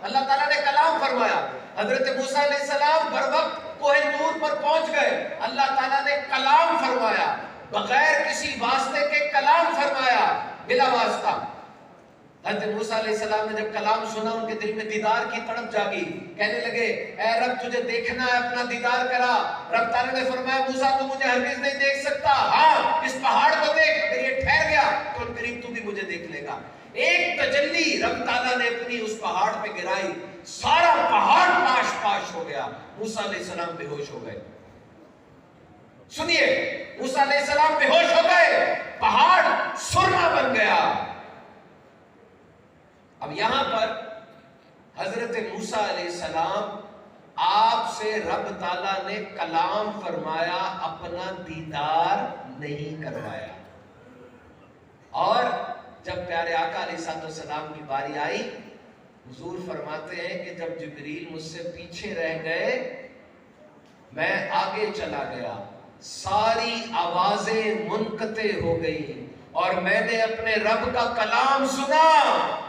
اللہ تعالیٰ نے کلام فرمایا. حضرت موسیٰ علیہ السلام بر وقت کوہ طور پر پہنچ گئے. اللہ تعالیٰ نے کلام فرمایا, بغیر کسی واسطے کے کلام فرمایا, بلا واسطہ. حضرت موسیٰ علیہ السلام نے جب کلام سنا, ان کے دل میں دیدار کی تڑپ جاگی. کہنے لگے اے رب تجھے دیکھنا ہے, اپنا دیدار کرا. رب تعالیٰ نے فرمایا موسیٰ تو مجھے ہرگز نہیں دیکھ سکتا, ہاں اس پہاڑ کو دیکھ, اگر یہ ٹھہر گیا تو قریب تو بھی مجھے دیکھ لے گا. ایک تجلی رب تعالیٰ نے اپنی اس پہاڑ پہ گرائی, سارا پہاڑ پاش پاش ہو گیا. موسیٰ علیہ السلام بے ہوش ہو گئے. سنیے, موسیٰ علیہ السلام بے ہوش ہو گئے, پہاڑ سرما بن گیا. اب یہاں پر حضرت موسیٰ علیہ السلام, آپ سے رب تعالیٰ نے کلام فرمایا, اپنا دیدار نہیں کروایا. اور جب پیارے آقا علیہ السلام کی باری آئی, حضور فرماتے ہیں کہ جب جبریل مجھ سے پیچھے رہ گئے, میں آگے چلا گیا, ساری آوازیں منقطع ہو گئی اور میں نے اپنے رب کا کلام سنا.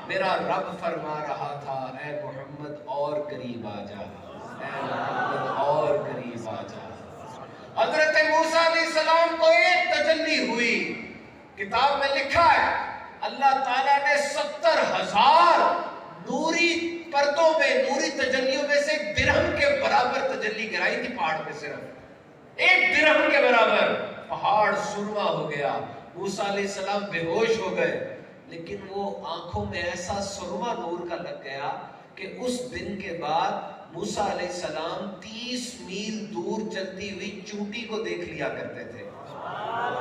میرا رب فرما رہا تھا اے محمد اور قریب آ جا, اے محمد اور قریب آ جا. حضرت موسیٰ علیہ السلام کو ایک تجلی ہوئی. کتاب میں لکھا ہے اللہ تعالیٰ نے 70,000 نوری پردوں میں, نوری تجلیوں میں سے ایک درہم کے برابر تجلی گرائی تھی پہاڑ پہ. صرف ایک درہم کے برابر پہاڑ سرما ہو گیا. موسیٰ علیہ السلام بے ہوش ہو گئے, لیکن وہ آنکھوں میں ایسا سرما نور کا لگ گیا کہ اس دن کے بعد موسیٰ علیہ السلام 30 میل دور چلتی ہوئی چونٹی کو دیکھ لیا کرتے تھے.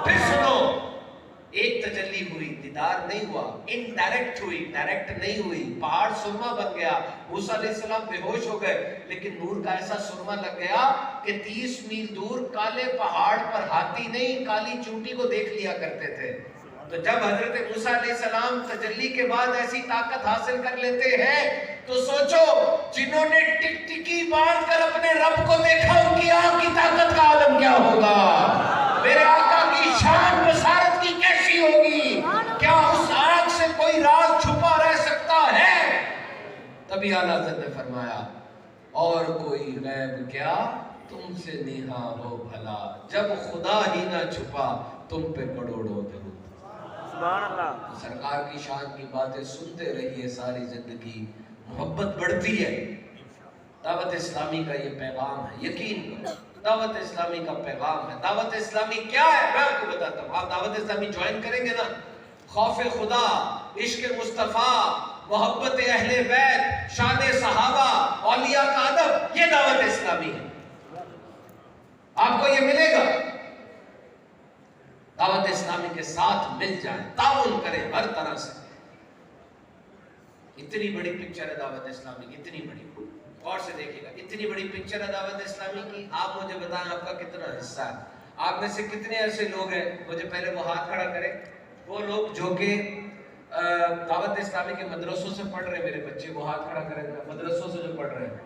پھر سنو, ایک تجلی ہوئی, دیدار نہیں ہوا, انڈائریکٹ ہوئی, ڈائریکٹ نہیں ہوئی. پہاڑ سرما بن گیا, موسیٰ علیہ السلام بے ہوش ہو گئے, لیکن نور کا ایسا سرما لگ گیا کہ 30 میل دور کالے پہاڑ پر ہاتھی نہیں, کالی چونٹی کو دیکھ لیا کرتے تھے. تو جب حضرت موسیٰ علیہ السلام تجلی کے بعد ایسی طاقت حاصل کر لیتے ہیں, تو سوچو جنہوں نے ٹک ٹکی باندھ کر اپنے رب کو دیکھا, ان کی آنکھ کی طاقت کا عالم کیا ہوگا. میرے آقا کی شان بصارت کی کیسی ہوگی. کیا اس آنکھ سے کوئی راز چھپا رہ سکتا ہے. تبھی اعلیٰ حضرت نے فرمایا اور کوئی غیب کیا تم سے نیہا ہو بھلا, جب خدا ہی نہ چھپا تم پہ کروڑوں درود. سبحان اللہ. سرکار کی شان کی باتیں سنتے رہیے ساری زندگی, محبت بڑھتی ہے. دعوت اسلامی کا یہ پیغام ہے, یقین کرو دعوت اسلامی کا پیغام ہے. دعوت اسلامی کیا ہے میں آپ کو بتاتا ہوں. آپ دعوت اسلامی جوائن کریں گے نا, خوف خدا, عشق مصطفیٰ, محبت اہل بیت, شان صحابہ, اولیاء کا ادب, یہ دعوت اسلامی ہے. آپ کو یہ ملے گا. دعوت اسلامی کے ساتھ مل جائیں, تعاون کریں ہر طرح سے. اتنی بڑی پکچر ہے دعوت اسلامی کی, اتنی بڑی, اور سے دیکھیے گا, اتنی بڑی پکچر ہے دعوت اسلامی کی. آپ مجھے بتائیں آپ کا کتنا حصہ ہے. آپ میں سے کتنے ایسے لوگ ہیں, مجھے پہلے وہ ہاتھ کھڑا کریں, وہ لوگ جو کہ دعوت اسلامی کے مدرسوں سے پڑھ رہے ہیں, میرے بچے وہ ہاتھ کھڑا کریں. مدرسوں سے جو پڑھ رہے ہیں,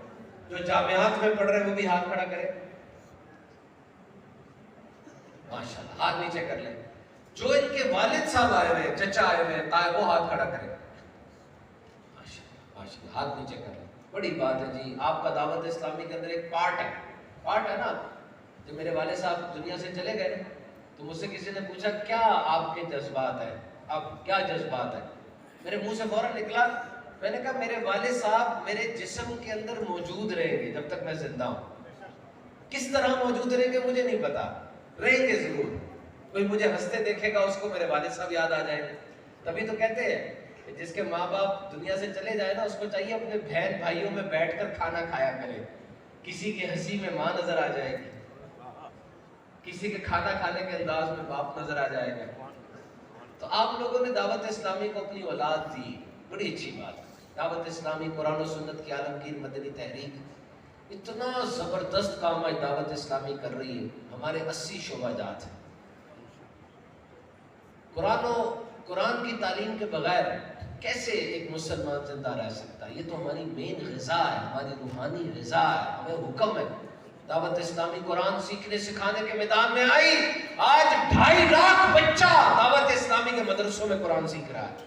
جو جامعات میں پڑھ رہے ہیں وہ بھی ہاتھ کھڑا کریں. ماشاءاللہ, ہاتھ نیچے کر لیں. جو ان کے والد صاحب آئے ہوئے, چچا آئے ہوئے, تائے, وہ ہاتھ کھڑا کریں. ماشاءاللہ, ماشاءاللہ, ہاتھ نیچے کر لیں. بڑی بات ہے جی. آپ کا دعوت اسلامی کے اندر ایک پارٹ ہے نا. جب میرے والد صاحب دنیا سے چلے گئے تو مجھ سے کسی نے پوچھا کیا آپ کے جذبات ہیں, آپ کیا جذبات ہیں. میرے منہ سے فوراً نکلا, میں نے کہا میرے والد صاحب میرے جسم کے اندر موجود رہیں گے جب تک میں زندہ ہوں. کس طرح موجود رہیں گے مجھے نہیں پتا, رہیں گے ضرور. کوئی مجھے ہنستے دیکھے گا, اس کو میرے والد صاحب یاد آ جائیں گے. تبھی تو کہتے ہیں کہ جس کے ماں باپ دنیا سے چلے جائے نا, اس کو چاہیے اپنے بہن بھائیوں میں بیٹھ کر کھانا کھایا کرے. کسی کی ہنسی میں ماں نظر آ جائے گی, کسی کے کھانا کھانے کے انداز میں باپ نظر آ جائے گا. تو آپ لوگوں نے دعوت اسلامی کو اپنی اولاد دی, بڑی اچھی بات. دعوت اسلامی قرآن و سنت کی عالمگیر مدنی تحریک, اتنا زبردست کام آج دعوت اسلامی کر رہی ہے. ہمارے 80 شعبہ جات ہیں. قرآن کی تعلیم کے بغیر کیسے ایک مسلمان زندہ رہ سکتا ہے. یہ تو ہماری مین غذا ہے, ہماری روحانی غذا ہے. ہمیں حکم ہے دعوت اسلامی قرآن سیکھنے سکھانے کے میدان میں آئی. آج 2.5 لاکھ بچہ دعوت اسلامی کے مدرسوں میں قرآن سیکھ رہا ہے.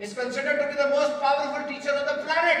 is considered to be the most powerful teacher on the planet.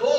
2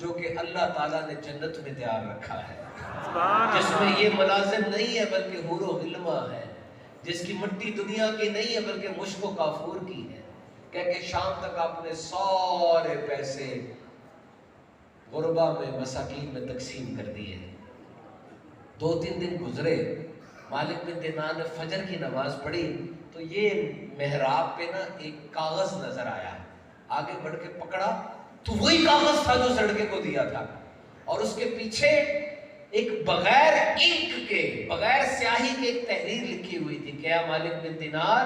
جو کہ اللہ تعالیٰ نے جنت میں تیار رکھا ہے، جس میں یہ ملازم نہیں ہے بلکہ حور و غلمہ ہے، جس کی مٹی دنیا کی نہیں ہے بلکہ مشک و کافور کی ہے۔ کہ شام تک آپ نے سارے پیسے غربا میں مساکین میں تقسیم کر دیے۔ 2-3 دن گزرے، مالک بن دینار نے فجر کی نماز پڑھی تو یہ محراب پہ نا ایک کاغذ نظر آیا، آگے بڑھ کے پکڑا تو وہی کاغذ تھا جو لڑکے کو دیا تھا، اور اس کے پیچھے ایک بغیر انک کے، بغیر سیاہی کے ایک تحریر لکھی ہوئی تھی کہ اے مالک بن دینار،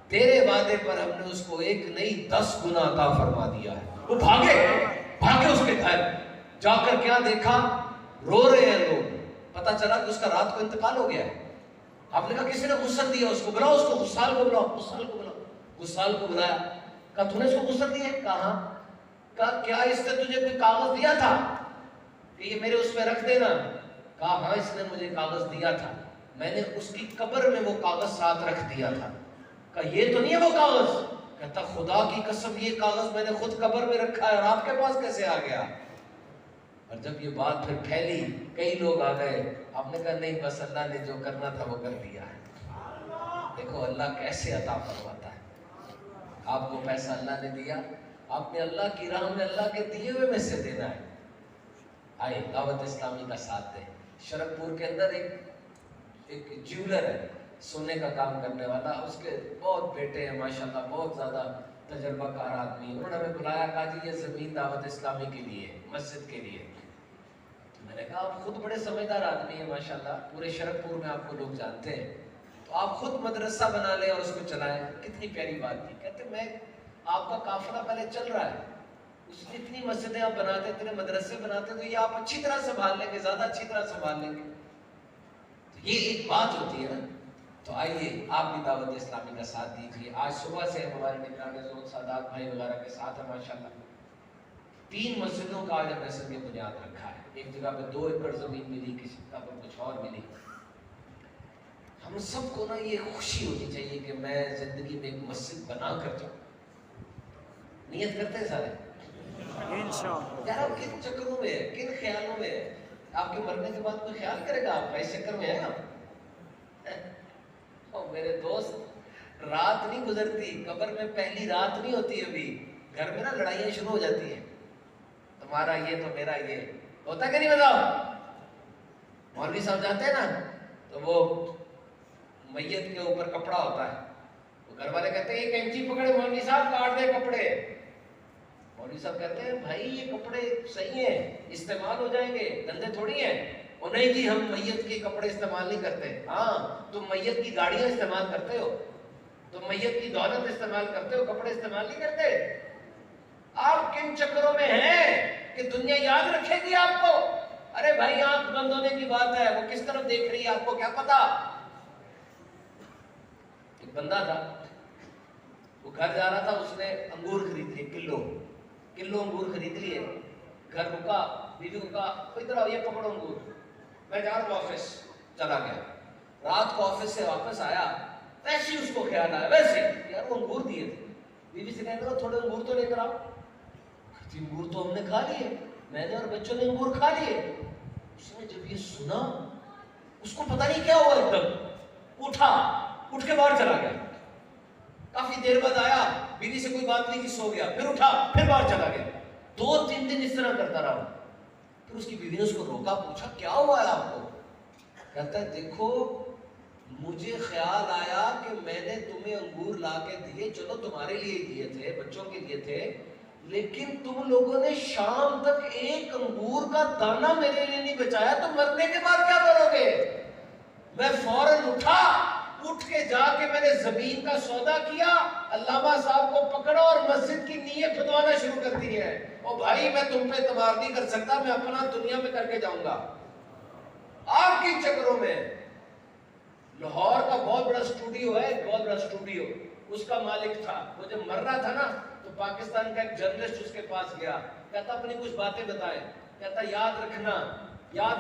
تیرے وعدے پر ہم نے اس کو 1 نہیں 10 گنا عطا فرما دیا ہے۔ وہ بھاگے اس کے گھر جا کر کیا دیکھا، رو رہے ہیں لوگ، پتا چلا کہ اس کا رات کو انتقال ہو گیا ہے۔ آپ نے کہا کسی نے غسل دیا اس کو، بلاؤ اس کو، غسال کو بلاؤ، غسال کو بلاؤ۔ غسال کو بلایا، کہا تو نے اس کو غسل دیا؟ کہا کیا اس نے تجھے کوئی کاغذ دیا تھا کہ یہ میرے اس میں رکھ دینا؟ کہا ہاں اس نے مجھے کاغذ دیا تھا، میں نے اس کی قبر میں وہ کاغذ ساتھ رکھ دیا تھا۔ کہا یہ تو نہیں ہے وہ کاغذ؟ کہتا خدا کی قسم یہ کاغذ میں نے خود قبر میں رکھا ہے، اور آپ کے پاس کیسے آ گیا؟ اور جب یہ بات پھر پھیلی، کئی لوگ آ گئے، آپ نے کہا نہیں بس اللہ نے جو کرنا تھا وہ کر دیا ہے۔ دیکھو اللہ کیسے عطا فرماتا ہے۔ آپ کو پیسہ اللہ نے دیا، آپ نے اللہ کی راہ میں اللہ کے دیے ہوئے میں سے دینا ہے۔ آئے دعوت اسلامی کا ساتھ دیں۔ شرکپور کے اندر ایک جیولر ہے، سونے کا کام کرنے والا، اس کے بہت بیٹے ہیں ماشاءاللہ، بہت زیادہ تجربہ کار آدمی۔ انہوں نے ہمیں بلایا، کہا جی یہ زمین دعوت اسلامی کے لیے، مسجد کے لیے۔ میں نے کہا آپ خود بڑے سمجھدار آدمی ہیں ماشاءاللہ، پورے شرکپور میں آپ کو لوگ جانتے ہیں، تو آپ خود مدرسہ بنا لیں اور اس کو چلائیں۔ کتنی پیاری بات تھی۔ کہتے میں آپ کا قافلہ پہلے چل رہا ہے، اس میں اتنی مسجدیں آپ بناتے، اتنے مدرسے بناتے، تو یہ آپ اچھی طرح سنبھال لیں گے، زیادہ اچھی طرح سنبھال لیں گے۔ تو یہ ایک بات ہوتی ہے نا۔ تو آئیے آپ بھی دعوت اسلامی کا ساتھ دیجیے۔ آج صبح سے ہمارے نگران زود سادات بھائی وغیرہ کے ساتھ ہے ماشاءاللہ۔ 3 مسجدوں کا آج ہم نے سر کے بنیاد رکھا ہے۔ ایک جگہ پہ 2 ایکڑ زمین ملی، کسی جگہ پر کچھ اور ملی۔ ہم سب کو نا یہ خوشی ہونی چاہیے کہ میں زندگی میں ایک مسجد بنا کر جاؤں۔ نیت کرتے ہیں سارے؟ یار آپ کن چکروں میں ہے، کن خیالوں میں ہے؟ آپ کے مرنے کے بعد کوئی خیال کرے گا آپ کا؟ اس چکر میں ہے آپ؟ میرے دوست رات نہیں گزرتی، قبر میں پہلی رات نہیں ہوتی، ابھی گھر میں نا لڑائیاں شروع ہو جاتی ہیں، تمہارا یہ تو میرا یہ ہوتا کہ نہیں؟ بتاؤ۔ مولوی صاحب جاتے ہیں نا تو وہ میت کے اوپر کپڑا ہوتا ہے، وہ گھر والے کہتے ہیں یہ کینچی پکڑے مولوی صاحب کاٹ دے کپڑے۔ مولوی صاحب کہتے ہیں بھائی یہ کپڑے صحیح ہیں، استعمال ہو جائیں گے، گندے تھوڑی ہیں۔ اور نہیں جی ہم میت کے کپڑے استعمال نہیں کرتے۔ ہاں تم میت کی گاڑیاں استعمال کرتے ہو، تم میت کی دولت استعمال کرتے ہو، کپڑے استعمال نہیں کرتے۔ آپ کن چکروں میں ہیں کہ دنیا یاد رکھے گی آپ کو؟ ارے بھائی آنکھ بند ہونے کی بات ہے، وہ کس طرف دیکھ رہی ہے آپ کو کیا پتا؟ ایک بندہ تھا، وہ گھر جا رہا تھا، اس نے انگور خرید لیے، کلو انگور خرید لیے، گھر رکا، بیوی کو کہا ادھر آؤ یہ پکڑو انگور، میں جا رہا ہوں آفس، چلا گیا۔ رات کو آفس سے واپس آیا، ویسے ہی اس کو خیال آیا، ویسے یار وہ انگور دیے تھے، بیوی سے کہنے لگا تھوڑے انگور تو لے کر آؤ۔ انگور تو ہم نے کھا لیے، میں نے اور بچوں نے انگور کھا لیے۔ اس نے جب یہ سنا اس کو پتہ نہیں کیا ہوا، ایک دم اٹھ کے باہر چلا گیا۔ کافی دیر بعد آیا، بیوی سے کوئی بات نہیں کی، سو گیا، پھر اٹھا پھر باہر چلا گیا۔ 2-3 دن اس طرح کرتا رہا۔ پھر اس کی بیوی نے اس کو روکا، پوچھا کیا ہوا ہے آپ کو؟ کہتا ہے دیکھو مجھے خیال آیا کہ میں نے تمہیں انگور لا کے دیے، چلو تمہارے لیے دیے تھے، بچوں کے لیے تھے، لیکن تم لوگوں نے شام تک ایک انگور کا دانہ میرے لیے نہیں بچایا، تو مرنے کے بعد کیا کرو گے؟ میں فوراً اٹھ کے جا کے میں نے زمین کا سودا کیا، علامہ صاحب کو پکڑا اور مسجد کی نیت کھدوانا شروع کر دی ہے۔ اور بھائی میں تم پہ اعتبار نہیں کر سکتا، میں اپنا دنیا میں کر کے جاؤں گا۔ آپ کے چکروں میں لاہور کا بہت بڑا اسٹوڈیو ہے، بہت بڑا اسٹوڈیو، اس کا مالک تھا، وہ جب مر رہا تھا نا تو پاکستان کا ایک جرنلسٹ اس کے پاس گیا، کہتا اپنی کچھ باتیں بتائیں، کہتا یاد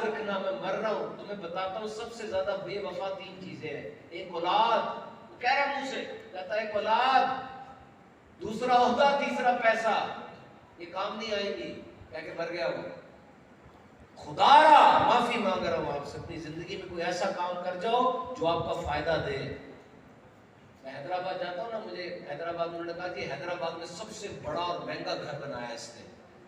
رکھنا میں مر رہا ہوں، تمہیں بتاتا ہوں سب سے زیادہ بے وفا 3 چیزیں ہیں، ایک اولاد، کہہ رہا منہ سے، کہتا ایک اولاد، دوسرا عہدہ، تیسرا پیسہ، یہ کام نہیں آئے گی، کیا کہ مر گیا وہ. خدایا معافی مانگ رہا ہوں آپ سے، اپنی زندگی میں کوئی ایسا کام کر جاؤ جو آپ کا فائدہ دے. میں حیدرآباد جاتا ہوں نا، مجھے حیدرآباد انہوں نے کہا کہ حیدرآباد میں سب سے بڑا اور مہنگا گھر بنایا اس نے.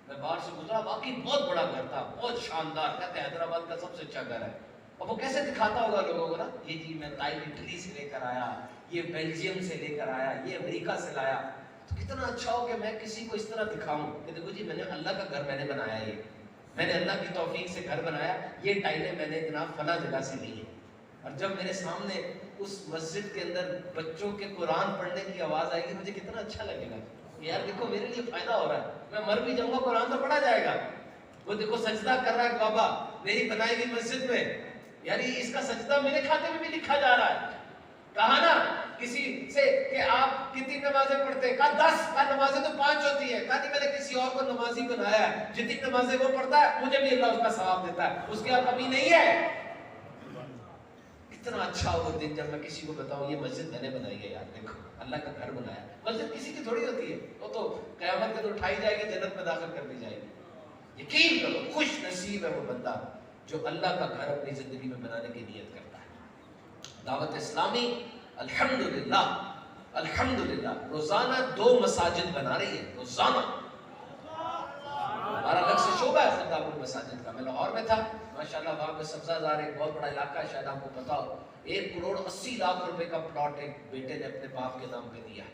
میں باہر سے گزرا، واقعی بہت بڑا گھر تھا، بہت شاندار. کہتے ہیں حیدرآباد کا سب سے اچھا گھر ہے. اور وہ کیسے دکھاتا ہوگا لوگوں کو نا، یہ جی میں تائی اٹلی سے لے کر آیا، یہ بیلجیم سے لے کر آیا، یہ امریکہ سے لایا. تو کتنا اچھا ہو کہ میں کسی کو اس طرح دکھاؤں کہ دیکھو جی میں نے اللہ کا گھر میں نے بنایا، یہ میں نے اللہ کی توفیق سے گھر بنایا، یہ ٹائلیں میں نے جناب فلاں جگہ سے لی ہیں. اور جب میرے سامنے اس مسجد کے اندر بچوں کے قرآن پڑھنے کی آواز آئے گی، مجھے کتنا اچھا لگے گا. یار دیکھو میرے لیے فائدہ ہو رہا ہے، میں مر بھی جاؤں گا قرآن تو پڑھا جائے گا. وہ دیکھو سجدہ کر رہا ہے بابا میری بنائی ہوئی مسجد میں، یعنی اس کا سجدہ میرے کھاتے میں بھی لکھا جا رہا ہے. کہا نا کسی سے کہ آپ کتنی نمازیں پڑھتے ہیں؟ کہا 10. کہا نمازیں تو 5 ہوتی ہے. کہا نہیں میں نے کسی اور کو نمازی بنایا ہے، جتنی نمازیں وہ پڑھتا ہے مجھے بھی اللہ اس کا ثواب دیتا ہے، اس کی اور کمی نہیں ہے. اتنا اچھا وہ دن جب میں کسی کو بتاؤں یہ مسجد میں نے بنائی ہے. یار دیکھو اللہ کا گھر بنایا. مسجد کسی کی تھوڑی ہوتی ہے، وہ تو قیامت کے تو اٹھائی جائے گی، جنت میں داخل کر دی جائے گی. یقین کرو خوش نصیب ہے وہ بندہ جو اللہ کا گھر اپنی زندگی میں بنانے کی نیت کرتا ہے. دعوت اسلامی الحمدللہ الحمدللہ روزانہ 2 مساجد بنا رہی ہے. روزانہ ہمارا الگ سے شعبہ ہے خود دعوت مساجد کا. میں لاہور میں تھا، ماشاءاللہ وہاں پہ سبزہ زار ایک بہت بڑا علاقہ ہے، شاید آپ کو پتا ہو. 1,80,00,000 روپے کا پلاٹ ایک بیٹے نے اپنے باپ کے نام پہ دیا ہے.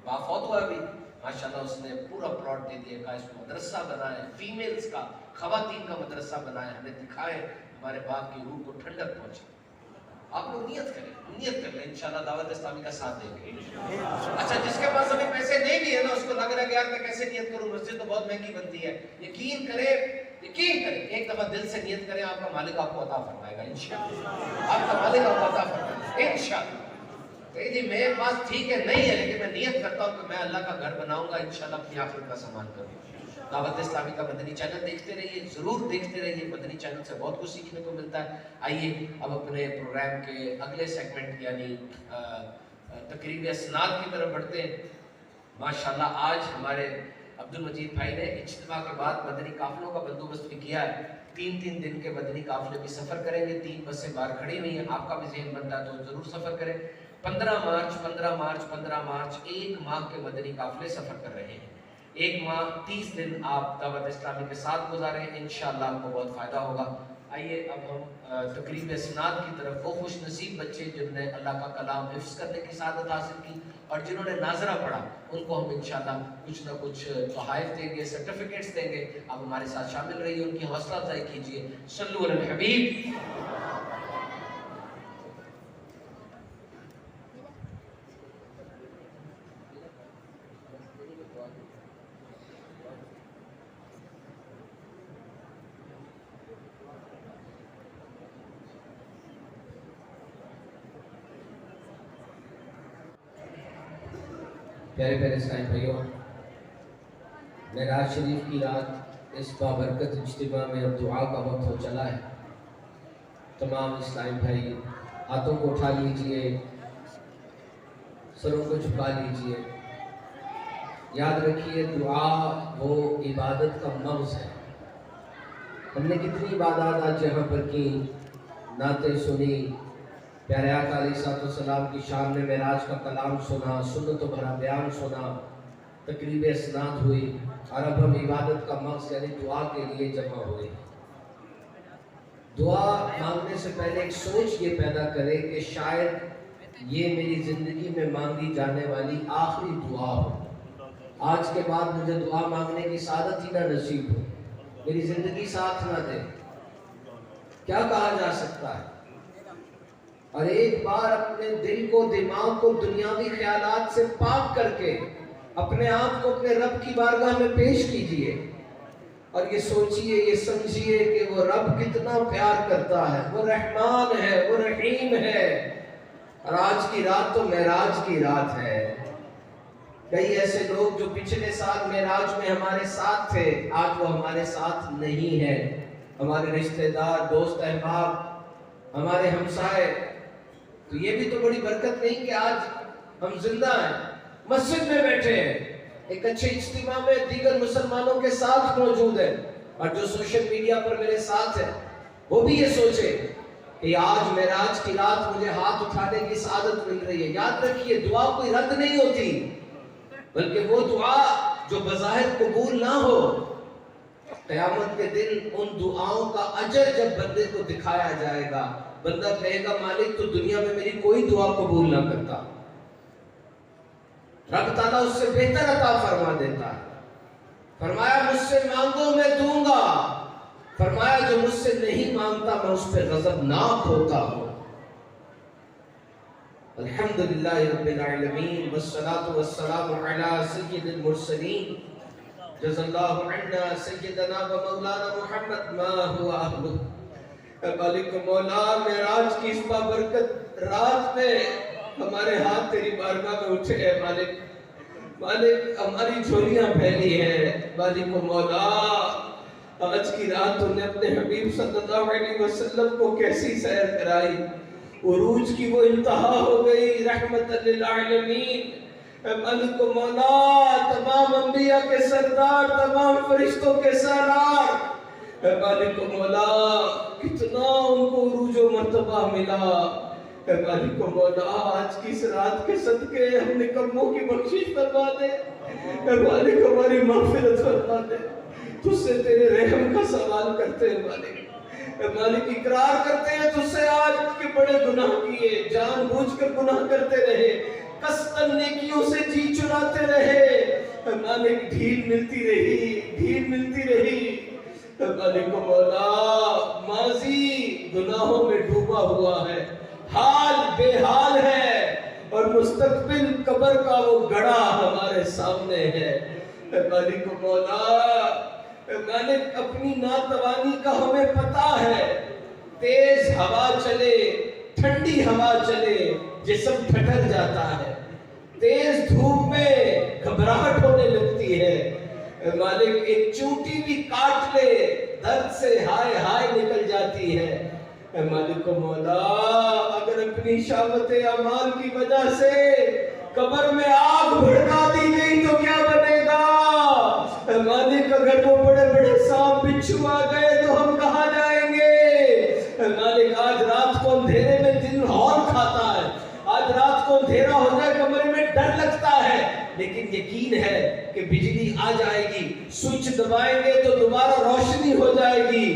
باپ فوت ہوا ابھی، ماشاءاللہ اس نے پورا پلاٹ دے دیا. کہا اس کو مدرسہ بنائے، فیمیلز کا، خواتین کا مدرسہ بنائے، ہمیں دکھائے، ہمارے باپ کی روح کو ٹھنڈک پہنچے. آپ لوگ نیت کریں، نیت کر لیں، انشاءاللہ دعوت اسلامی کا ساتھ دیں گے. اچھا جس کے پاس ابھی پیسے نہیں بھی ہے نا، اس کو لگ رہا ہے کہ یار میں کیسے نیت کروں، مسجد تو بہت مہنگی بنتی ہے. یقین کریں ایک دفعہ دل سے نیت کریں، آپ کا مالک آپ کو عطا فرمائے گا انشاءاللہ. آپ کا مالک آپ کو عطا فرمائے گا انشاءاللہ. کہ جی میرے پاس ٹھیک ہے نہیں ہے، لیکن میں نیت کرتا ہوں کہ میں اللہ کا گھر بناؤں گا انشاءاللہ، اپنی آخرت کا سامان کروں. دعوت اسلامی کا مدنی چینل دیکھتے رہیے، ضرور دیکھتے رہیے. مدنی چینل سے بہت کچھ سیکھنے کو ملتا ہے. آئیے اب اپنے پروگرام کے اگلے سیگمنٹ یعنی تقریب اسناد کی طرف بڑھتے ہیں. ماشاءاللہ آج ہمارے عبد المجید بھائی نے اجتماع کے بعد مدنی قافلوں کا بندوبست بھی کیا ہے. 3 دن کے مدنی قافلے بھی سفر کریں گے. 3 بسیں باہر کھڑی ہوئی ہیں، آپ کا بھی ذہن بنتا ہے تو ضرور سفر کریں. 15 مارچ 1 ماہ کے مدنی قافلے سفر کر رہے ہیں. 1 ماہ 30 دن آپ دعوت اسلامی کے ساتھ گزاریں، انشاءاللہ آپ کو بہت فائدہ ہوگا. آئیے اب ہم تقریب اسناد کی طرف. وہ خوش نصیب بچے جنہوں نے اللہ کا کلام حفظ کرنے کی سعادت حاصل کی اور جنہوں نے ناظرہ پڑھا، ان کو ہم انشاءاللہ کچھ نہ کچھ تحائف دیں گے، سرٹیفکیٹس دیں گے. آپ ہمارے ساتھ شامل رہیے، ان کی حوصلہ افزائی کیجیے. صلو علی الحبیب. پیارے پیارے اسلام بھائیوں، معراج شریف کی رات اس بابرکت اجتماع میں اب دعا کا وقت ہو چلا ہے. تمام اسلام بھائی ہاتھوں کو اٹھا لیجئے، سروں کو جھکا لیجئے. یاد رکھیے دعا وہ عبادت کا مغز ہے. ہم نے کتنی عبادات آج یہاں پر کی، نعتیں سنی، پیارے آقا علیہ السلام کی شان میں معراج کا کلام سنا، سنت و بھرا بیان سنا، تقریب اسناد ہوئی، اور اب ہم عبادت کا مقصد یعنی دعا کے لیے جمع ہوئے. دعا مانگنے سے پہلے ایک سوچ یہ پیدا کرے کہ شاید یہ میری زندگی میں مانگی جانے والی آخری دعا ہو. آج کے بعد مجھے دعا مانگنے کی سعادت ہی نہ نصیب ہو، میری زندگی ساتھ نہ دے. کیا کہا جا سکتا ہے؟ اور ایک بار اپنے دل کو، دماغ کو دنیاوی خیالات سے پاک کر کے اپنے آپ کو اپنے رب کی بارگاہ میں پیش کیجئے اور یہ سوچئے، یہ سمجھئے کہ وہ رب کتنا پیار کرتا ہے. وہ رحمان ہے، وہ رحیم ہے. اور آج کی رات تو معراج کی رات ہے. کئی ایسے لوگ جو پچھلے سال معراج میں ہمارے ساتھ تھے، آج وہ ہمارے ساتھ نہیں ہیں. ہمارے رشتہ دار، دوست احباب، ہمارے ہمسائے. تو یہ بھی تو بڑی برکت نہیں کہ آج ہم زندہ ہیں، مسجد میں بیٹھے ہیں ایک اچھے اجتماع میں دیگر مسلمانوں کے ساتھ موجود ہے، اور جو سوشل میڈیا پر میرے ساتھ ہے وہ بھی یہ سوچے کہ آج معراج کی رات مجھے ہاتھ اٹھانے کی سعادت مل رہی ہے۔ یاد رکھیے دعا کوئی رد نہیں ہوتی، بلکہ وہ دعا جو بظاہر قبول نہ ہو، قیامت کے دن ان دعاؤں کا اجر جب بندے کو دکھایا جائے گا، بندہ کہے گا مالک تو دنیا میں میری کوئی دعا قبول نہ کرتا، رب تعالیٰ اس سے بہتر عطا فرما دیتا ہے۔ فرمایا مجھ سے مانگو میں دوں گا، فرمایا جو مجھ سے نہیں مانگتا میں اس پہ غضبناک ہوتا ہوں۔ الحمدللہ رب العالمین والصلاة والسلام علی سید المرسلین، جزا اللہ عنا سیدنا و مولانا محمد ما ہوا اہلہ۔ مالک مولا معراج کی اس بابرکت رات میں ہمارے ہاتھ تیری بارگاہ میں اٹھے ہیں مالک، مالک ہماری جھولیاں پھیلی ہیں مالک مولا۔ آج کی رات تو نے اپنے حبیب صلی اللہ علیہ وسلم کو کیسی سیر کرائی، عروج کی وہ انتہا ہو گئی رحمت للعالمین۔ مالک مولا تمام انبیاء کے سردار، تمام فرشتوں کے سالار، مالک مولا کتنا ان کو عروج و مرتبہ ملا۔ مالک مولا آج کی اس رات کے صدقے ہم نکموں کی بخشش فرما دے، مالک ہماری مغفرت فرما دے۔ تجھ سے تیرے رحم کا سوال کرتے ہیں مالک، مالک اقرار کرتے ہیں تجھ سے آج کے بڑے گناہ کیے، جان بوجھ کر گناہ کرتے رہے، قصداً نیکیوں سے جی چراتے رہے، مالک ڈھیل ملتی رہی، ڈھیل ملتی رہی۔ مالک مولا ماضی گناہوں میں ڈوبا ہوا ہے، حال بے حال ہے، اور مستقبل قبر کا وہ گڑھا ہمارے سامنے ہے۔ مالک مولا مالک اپنی ناتوانی کا ہمیں پتا ہے، تیز ہوا چلے، ٹھنڈی ہوا چلے جسم ٹھٹر جاتا ہے، تیز دھوپ میں گھبراہٹ ہونے لگتی ہے، مالک ایک چونٹی بھی کاٹ لے درد سے ہائے ہائے نکل جاتی ہے۔ مالک مولا اگر اپنی شامت اعمال کی وجہ سے قبر میں آگ بھڑکا دی گئی تو کیا بنے گا؟ مالک اگر وہ بڑے بڑے سانپ بچھو آ گئے تو ہم کہاں جائیں گے؟ مالک آج رات کو اندھیرے میں دل ہون کھاتا ہے، آج رات کو اندھیرا ہو جائے کمرے میں ڈر لگتا ہے، لیکن یقین ہے کہ بجلی آ جائے گی، سوئچ دبائیں گے تو دوبارہ روشنی ہو جائے گی،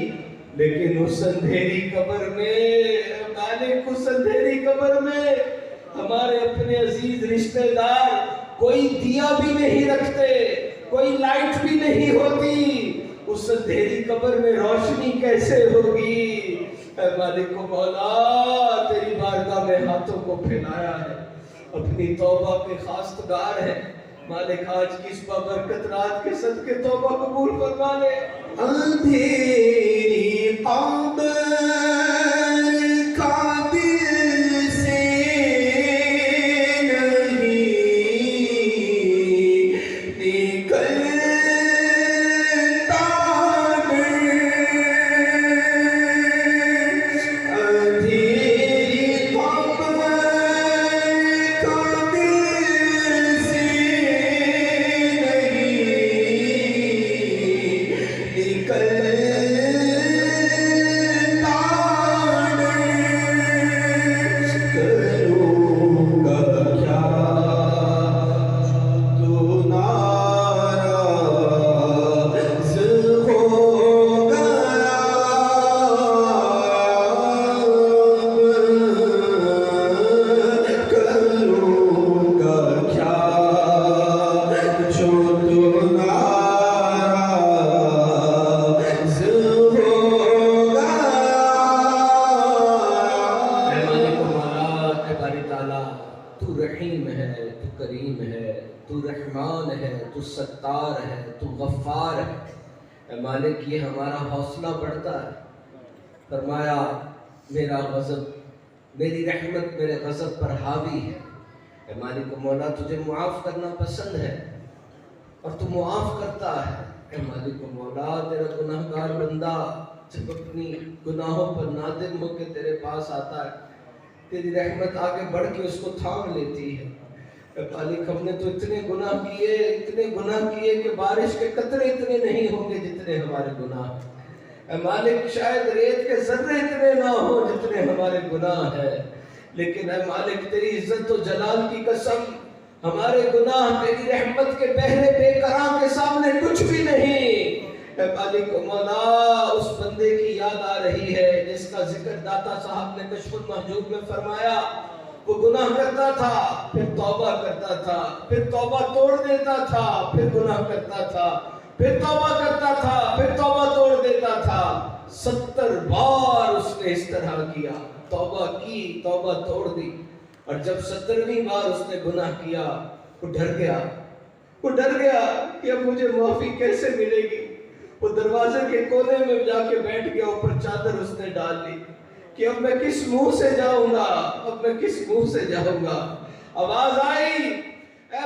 لیکن اس اندھیری قبر میں مالک اس اندھیری قبر میں ہمارے اپنے عزیز رشتہ دار کوئی دیا بھی نہیں رکھتے، کوئی لائٹ بھی نہیں ہوتی، اس اندھیری قبر میں روشنی کیسے ہوگی؟ اے مالک و مولا تیری بارگاہ میں ہاتھوں کو پھیلایا ہے، اپنی توبہ کے خواستگار ہے مالک، آج کی اس بابرکت رات کے صدقے توبہ قبول فرما لے۔ اندھیری قبر کا دل سے ستار ہے، تو غفار ہے۔ مالک یہ ہمارا حوصلہ بڑھتا ہے، فرمایا میرا غضب، میری رحمت میرے غضب پر حاوی ہے۔ اے مالک و مولا تجھے معاف کرنا پسند ہے اور تو معاف کرتا ہے۔ اے مالک و مولا تیرا گناہگار بندہ جب اپنی گناہوں پر نادم ہو کے تیرے پاس آتا ہے، تیری رحمت آگے بڑھ کے اس کو تھام لیتی ہے۔ اے مالک ہم نے تو اتنے گناہ کیے کہ بارش کے قطرے اتنے نہیں ہوں گے جتنے ہمارے گناہ ہیں۔ اے مالک شاید ریت کے ذرے اتنے نہ ہو جتنے ہمارے گناہ ہیں، لیکن اے مالک تیری عزت و جلال کی قسم ہمارے گناہ تیری رحمت کے بہرے بے قرار کے سامنے کچھ بھی نہیں۔ اے مالک مولا اس بندے کی یاد آ رہی ہے جس کا ذکر داتا صاحب نے کشف المحجوب میں فرمایا، وہ گناہ کرتا تھا پھر توبہ کرتا تھا، پھر توبہ توڑ دیتا تھا، پھر گناہ کرتا تھا، پھر توبہ کرتا تھا، پھر توبہ توڑ دیتا تھا۔ 70 بار اس نے اس طرح کیا، توبہ کی، توبہ توڑ دی، اور جب 70ویں بار اس نے گناہ کیا وہ ڈر گیا کہ اب مجھے معافی کیسے ملے گی۔ وہ دروازے کے کونے میں جا کے بیٹھ گیا، اوپر چادر اس نے ڈال لی کہ اب میں کس منہ سے جاؤں گا، اب میں کس منہ سے جاؤں گا۔ آواز آئی، اے